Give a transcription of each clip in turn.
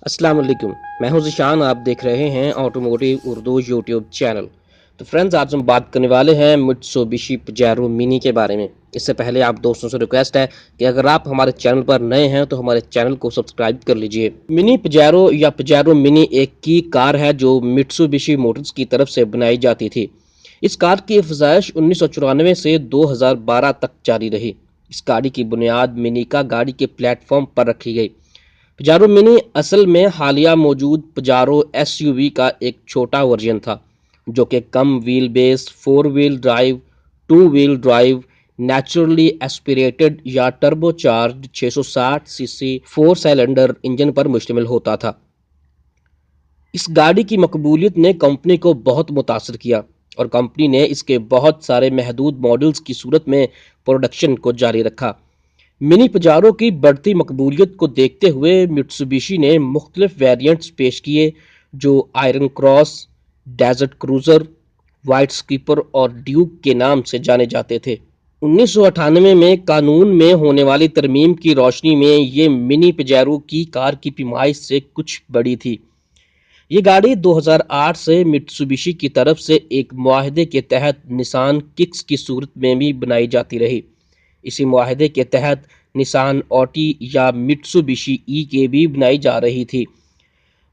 السلام علیکم، میں ہوں ذیشان، آپ دیکھ رہے ہیں آٹوموٹیو اردو یوٹیوب چینل۔ تو فرینڈز، آج ہم بات کرنے والے ہیں مٹسوبشی پجیرو منی کے بارے میں۔ اس سے پہلے آپ دوستوں سے ریکویسٹ ہے کہ اگر آپ ہمارے چینل پر نئے ہیں تو ہمارے چینل کو سبسکرائب کر لیجئے۔ منی پجیرو یا پجیرو منی ایک کی کار ہے جو مٹسوبشی موٹرز کی طرف سے بنائی جاتی تھی۔ اس کار کی افزائش 1994 سے 2012 تک جاری رہی۔ اس گاڑی کی بنیاد منیکا گاڑی کے پلیٹ فارم پر رکھی گئی۔ پجارو منی اصل میں حالیہ موجود پجارو ایس یو وی کا ایک چھوٹا ورژن تھا، جو کہ کم wheel base, 4 wheel drive, 2 wheel drive, naturally aspirated یا turbo charged 660 C C 4 cylinder engine پر مشتمل ہوتا تھا۔ اس گاڑی کی مقبولیت نے کمپنی کو بہت متاثر کیا اور کمپنی نے اس کے بہت سارے محدود ماڈلز کی صورت میں پروڈکشن کو جاری رکھا۔ منی پجارو کی بڑھتی مقبولیت کو دیکھتے ہوئے مٹسوبشی نے مختلف ویریئنٹس پیش کیے جو Iron Cross, Desert Cruiser, White Skipper اور ڈیوک کے نام سے جانے جاتے تھے۔ 1998 میں قانون میں ہونے والی ترمیم کی روشنی میں یہ منی پجیرو کی کار کی پیمائش سے کچھ بڑی تھی۔ یہ گاڑی 2008 سے مٹسوبشی کی طرف سے ایک معاہدے کے تحت نسان ککس کی صورت میں بھی بنائی جاتی رہی۔ اسی معاہدے کے تحت نسان آٹی یا مٹسوبشی ای کے بھی بنائی جا رہی تھی۔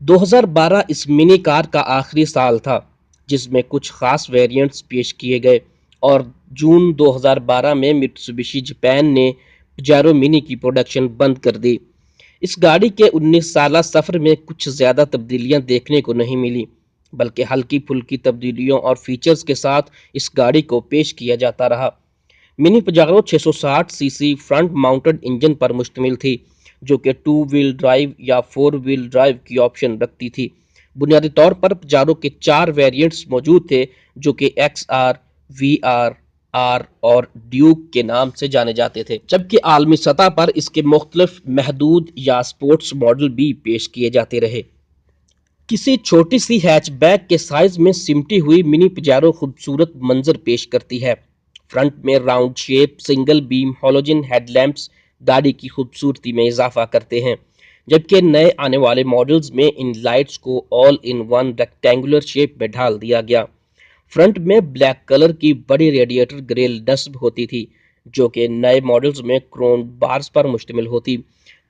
2012 اس منی کار کا آخری سال تھا جس میں کچھ خاص ویریئنٹس پیش کیے گئے، اور جون 2012 میں مٹسوبشی جاپان نے پجیرو منی کی پروڈکشن بند کر دی۔ اس گاڑی کے 19 سالہ سفر میں کچھ زیادہ تبدیلیاں دیکھنے کو نہیں ملی، بلکہ ہلکی پھلکی تبدیلیوں اور فیچرز کے ساتھ اس گاڑی کو پیش کیا جاتا رہا۔ منی پجارو 660 سی سی فرنٹ ماؤنٹڈ انجن پر مشتمل تھی، جو کہ 2 ویل ڈرائیو یا 4 ویل ڈرائیو کی آپشن رکھتی تھی۔ بنیادی طور پر پجارو کے 4 ویریئنٹس موجود تھے جو کہ X R, V R, R اور ڈیوک کے نام سے جانے جاتے تھے، جبکہ عالمی سطح پر اس کے مختلف محدود یا سپورٹس ماڈل بھی پیش کیے جاتے رہے۔ کسی چھوٹی سی ہیچ بیک کے سائز میں سمٹی ہوئی منی پجارو خوبصورت منظر پیش کرتی ہے۔ فرنٹ میں راؤنڈ شیپ سنگل بیم ہالوجن ہیڈ لیمپس گاڑی کی خوبصورتی میں اضافہ کرتے ہیں، جبکہ نئے آنے والے ماڈلز میں ان لائٹس کو آل ان ون ریکٹینگولر شیپ میں ڈھال دیا گیا۔ فرنٹ میں بلیک کلر کی بڑی ریڈیٹر گریل نصب ہوتی تھی، جو کہ نئے ماڈلز میں کروم بارز پر مشتمل ہوتی۔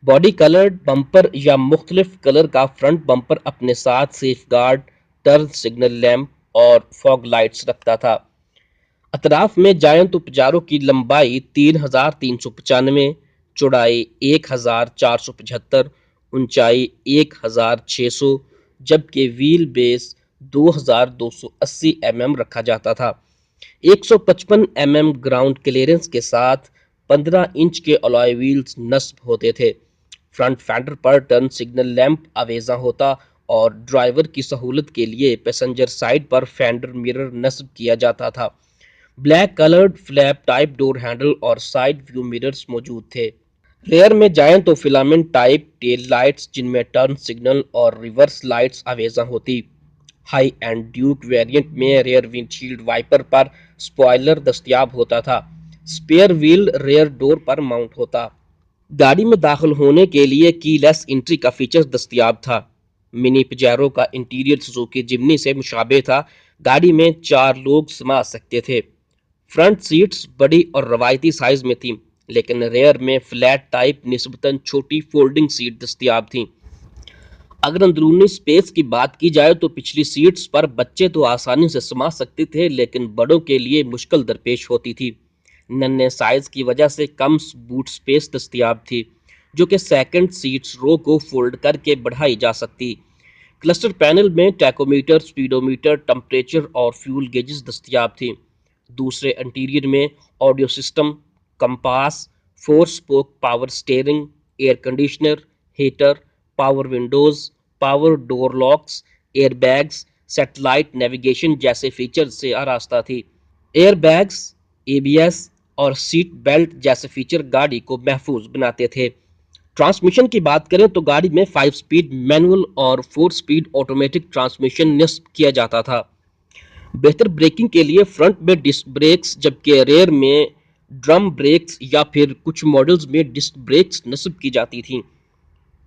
باڈی کلرڈ بمپر یا مختلف کلر کا فرنٹ بمپر اپنے ساتھ safe guard, turn signal lamp اور فوگ لائٹس رکھتا تھا۔ اطراف میں جائیں تو پجارو کی لمبائی 3395، چوڑائی 1475، اونچائی 1600، جبکہ ویل بیس 2280 mm رکھا جاتا تھا۔ 155 mm گراؤنڈ کلیئرنس کے ساتھ 15 انچ کے الوائے ویلز نصب ہوتے تھے۔ فرنٹ فینڈر پر ٹرن سگنل لیمپ آویزاں ہوتا اور ڈرائیور کی سہولت کے لیے پیسنجر سائڈ پر فینڈر مرر نصب کیا جاتا تھا۔ بلیک کلرڈ فلیپ ٹائپ ڈور ہینڈل اور سائڈ ویو مررز موجود تھے۔ ریئر میں جائیں تو فلامنٹ ٹائپ ٹیل لائٹس جن میں ٹرن سگنل اور ریورس لائٹس آویزاں ہوتی۔ ہائی اینڈ ڈیوک ویریئنٹ میں ریئر ونڈشیلڈ وائپر پر سپوائلر دستیاب ہوتا تھا۔ سپیئر ویل ریئر ڈور پر ماؤنٹ ہوتا۔ گاڑی میں داخل ہونے کے لیے کی لیس انٹری کا فیچر دستیاب تھا۔ منی پجیرو کا انٹیریئر سوزوکی جمنی سے مشابہ تھا۔ گاڑی میں 4 لوگ سما سکتے تھے۔ فرنٹ سیٹس بڑی اور روایتی سائز میں تھیں، لیکن ریئر میں فلیٹ ٹائپ نسبتاً چھوٹی فولڈنگ سیٹ دستیاب تھیں۔ اگر اندرونی سپیس کی بات کی جائے تو پچھلی سیٹس پر بچے تو آسانی سے سما سکتے تھے، لیکن بڑوں کے لیے مشکل درپیش ہوتی تھی۔ ننھے سائز کی وجہ سے کم بوٹ سپیس دستیاب تھی، جو کہ سیکنڈ سیٹس رو کو فولڈ کر کے بڑھائی جا سکتی۔ کلسٹر پینل میں ٹیکومیٹر، سپیڈومیٹر، ٹمپریچر اور فیول گیجز دستیاب تھیں۔ دوسرے انٹیریئر میں audio system, compass, 4 spoke power steering, air conditioner, heater, power windows, power door locks, air bags, satellite navigation جیسے فیچر سے آراستہ تھی۔ Air bags, A B S اور سیٹ بیلٹ جیسے فیچر گاڑی کو محفوظ بناتے تھے۔ ٹرانسمیشن کی بات کریں تو گاڑی میں 5 سپیڈ مینول اور 4 سپیڈ آٹومیٹک ٹرانسمیشن نصب کیا جاتا تھا۔ بہتر بریکنگ کے لیے فرنٹ میں ڈسک بریکس، جبکہ ریئر میں ڈرم بریکس یا پھر کچھ ماڈلز میں ڈسک بریکس نصب کی جاتی تھیں۔